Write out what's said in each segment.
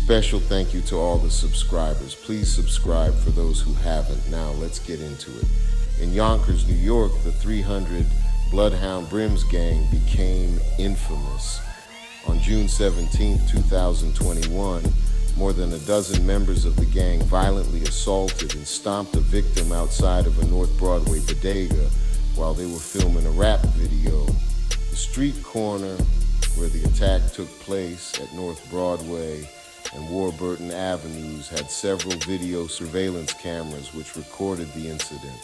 Special thank you to all the subscribers. Please subscribe for those who haven't. Now let's get into it. In Yonkers, New York, the 300 Bloodhound Brims gang became infamous. On June 17, 2021, more than a dozen members of the gang violently assaulted and stomped a victim outside of a North Broadway bodega while they were filming a rap video. The street corner where the attack took place at North Broadway and Warburton Avenues had several video surveillance cameras which recorded the incident.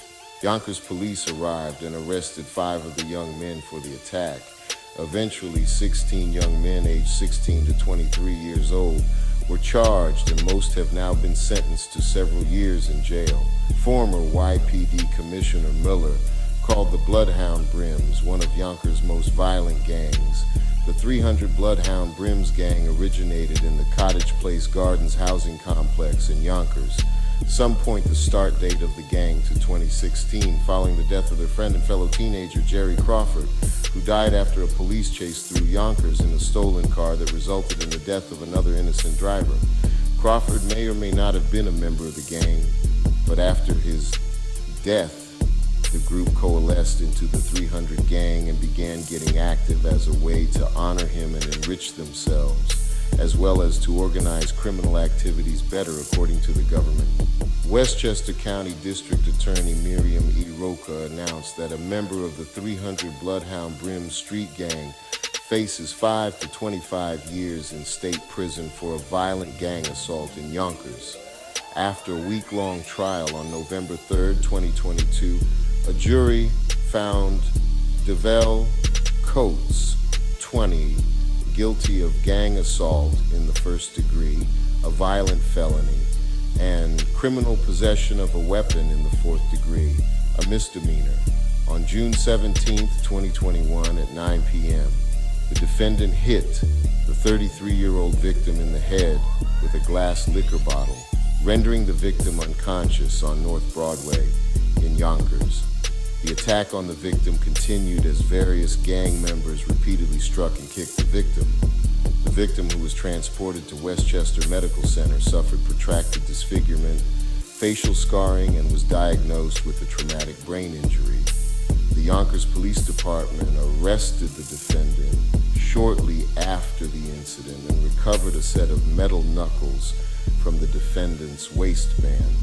Yonkers police arrived and arrested 5 of the young men for the attack. Eventually, 16 young men aged 16 to 23 years old were charged, and most have now been sentenced to several years in jail. Former YPD Commissioner Miller called the Bloodhound Brims one of Yonkers' most violent gangs. The 300 Bloodhound Brims gang originated in the Cottage Place Gardens housing complex in Yonkers. Some point the start date of the gang to 2016, following the death of their friend and fellow teenager Jerry Crawford, who died after a police chase through Yonkers in a stolen car that resulted in the death of another innocent driver. Crawford may or may not have been a member of the gang, but after his death, the group coalesced into the 300 gang and began getting active as a way to honor him and enrich themselves, as well as to organize criminal activities better, according to the government. Westchester County District Attorney Miriam E. Roca announced that a member of the 300 Bloodhound Brim street gang faces 5 to 25 years in state prison for a violent gang assault in Yonkers. After a week-long trial on November 3, 2022, a jury found DeVell Coates, 20, guilty of gang assault in the first degree, a violent felony, and criminal possession of a weapon in the 4th degree, a misdemeanor. On June 17, 2021 at 9 p.m., the defendant hit the 33-year-old victim in the head with a glass liquor bottle, rendering the victim unconscious on North Broadway in Yonkers. The attack on the victim continued as various gang members repeatedly struck and kicked the victim. The victim, who was transported to Westchester Medical Center, suffered protracted disfigurement, facial scarring, and was diagnosed with a traumatic brain injury. The Yonkers Police Department arrested the defendant shortly after the incident and recovered a set of metal knuckles from the defendant's waistband.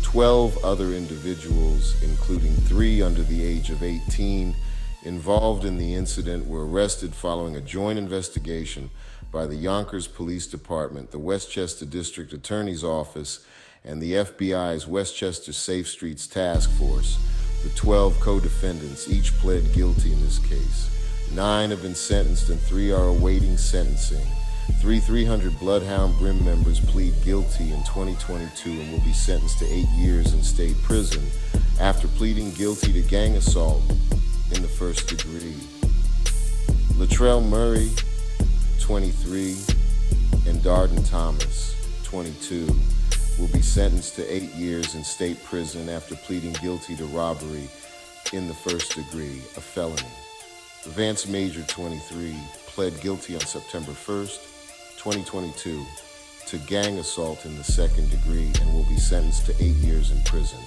12 other individuals, including 3 under the age of 18, involved in the incident were arrested following a joint investigation by the Yonkers Police Department, the Westchester District Attorney's Office, and the FBI's Westchester Safe Streets Task Force. The 12 co-defendants each pled guilty in this case. 9 have been sentenced and 3 are awaiting sentencing. 300 Bloodhound Brim members plead guilty in 2022 and will be sentenced to 8 years in state prison after pleading guilty to gang assault in the 1st degree. Latrell Murray, 23, and Darden Thomas, 22, will be sentenced to 8 years in state prison after pleading guilty to robbery in the 1st degree, a felony. Vance Major, 23, pled guilty on September 1st, 2022, to gang assault in the 2nd degree and will be sentenced to 8 years in prison.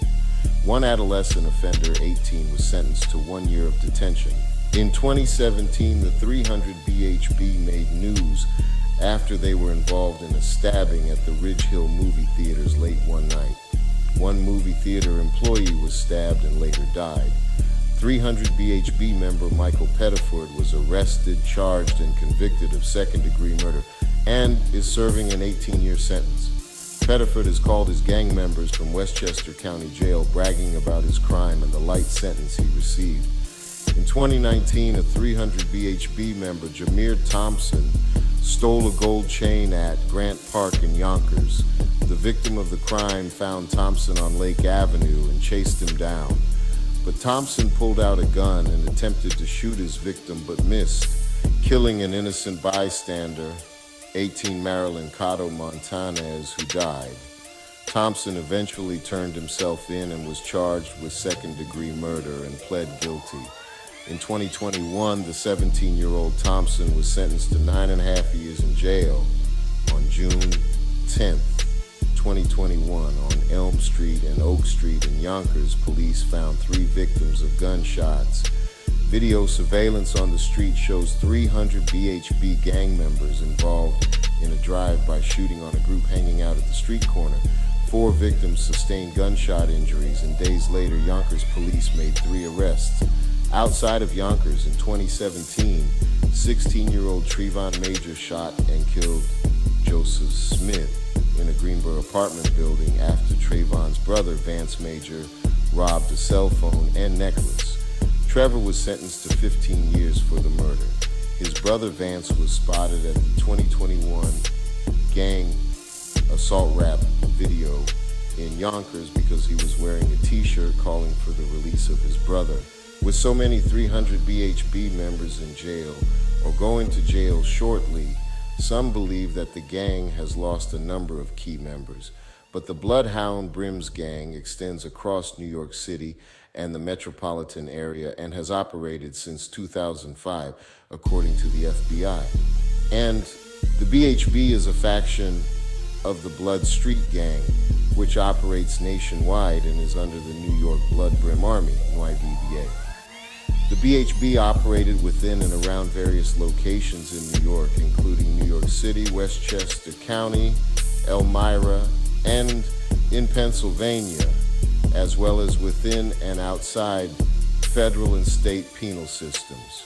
One adolescent offender, 18, was sentenced to 1 year of detention. In 2017, the 300 BHB made news after they were involved in a stabbing at the Ridge Hill movie theaters late one night. One movie theater employee was stabbed and later died. 300 BHB member Michael Pettiford was arrested, charged, and convicted of 2nd-degree murder and is serving an 18-year sentence. Pettiford has called his gang members from Westchester County Jail, bragging about his crime and the light sentence he received. In 2019, a 300 BHB member, Jameer Thompson, stole a gold chain at Grant Park in Yonkers. The victim of the crime found Thompson on Lake Avenue and chased him down. But Thompson pulled out a gun and attempted to shoot his victim but missed, killing an innocent bystander, 18 Marilyn Cotto Montanez, who died. Thompson eventually turned himself in and was charged with 2nd-degree murder and pled guilty. In 2021, the 17-year-old Thompson was sentenced to 9.5 years in jail on June 10th, 2021, on Elm Street and Oak Street in Yonkers, police found 3 victims of gunshots. Video surveillance on the street shows 300 BHB gang members involved in a drive-by shooting on a group hanging out at the street corner. 4 victims sustained gunshot injuries, and days later, Yonkers police made 3 arrests. Outside of Yonkers in 2017, 16-year-old Trayvon Major shot and killed Joseph Smith in a Greenboro apartment building after Trayvon's brother, Vance Major, robbed a cell phone and necklace. Trevor was sentenced to 15 years for the murder. His brother Vance was spotted at the 2021 gang assault rap video in Yonkers because he was wearing a t-shirt calling for the release of his brother. With so many 300 BHB members in jail or going to jail shortly, some believe that the gang has lost a number of key members. But the Bloodhound Brims gang extends across New York City and the metropolitan area and has operated since 2005, according to the FBI. And the BHB is a faction of the Blood Street Gang, which operates nationwide and is under the New York Blood Brim Army, NYBBA. The BHB operated within and around various locations in New York, including New York City, Westchester County, Elmira, and in Pennsylvania, as well as within and outside federal and state penal systems.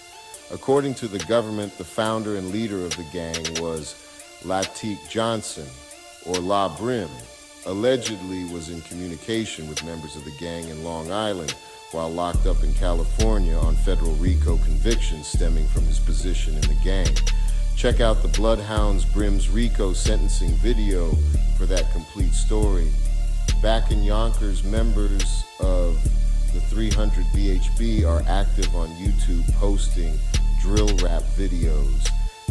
According to the government, the founder and leader of the gang was Latique Johnson, or La Brim, allegedly was in communication with members of the gang in Long Island while locked up in California on federal RICO convictions stemming from his position in the gang. Check out the Bloodhounds Brims RICO sentencing video for that complete story. Back in Yonkers, members of the 300 BHB are active on YouTube posting drill rap videos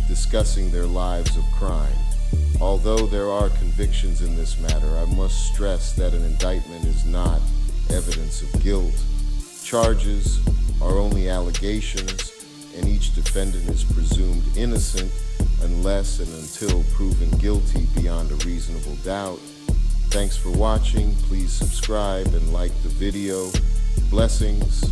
discussing their lives of crime. Although there are convictions in this matter, I must stress that an indictment is not evidence of guilt. Charges are only allegations, and each defendant is presumed innocent unless and until proven guilty beyond a reasonable doubt. Thanks for watching. Please subscribe and like the video. Blessings.